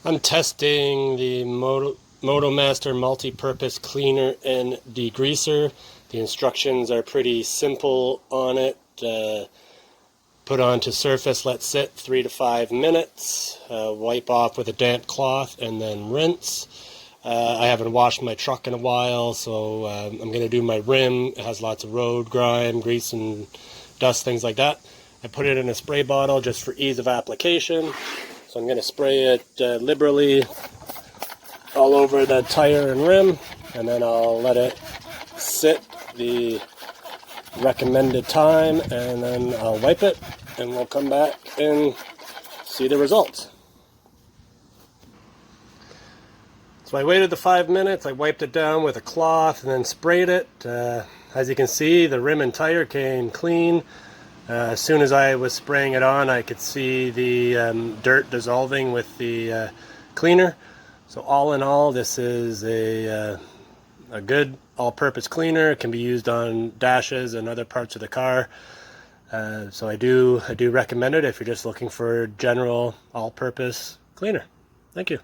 I'm testing the MotoMaster Multi-Purpose Cleaner and Degreaser. The instructions are pretty simple on it. Put onto surface, let sit 3 to 5 minutes, wipe off with a damp cloth, and then rinse. I haven't washed my truck in a while, so I'm going to do my rim. It has lots of road grime, grease, and dust, things like that. I put it in a spray bottle just for ease of application. So I'm going to spray it liberally all over the tire and rim, and then I'll let it sit the recommended time, and then I'll wipe it, and we'll come back and see the results. So I waited the 5 minutes, I wiped it down with a cloth and then sprayed it. As you can see, the rim and tire came clean. As soon as I was spraying it on, I could see the dirt dissolving with the cleaner. So all in all, this is a good all-purpose cleaner. It can be used on dashes and other parts of the car. So I do recommend it if you're just looking for general all-purpose cleaner. Thank you.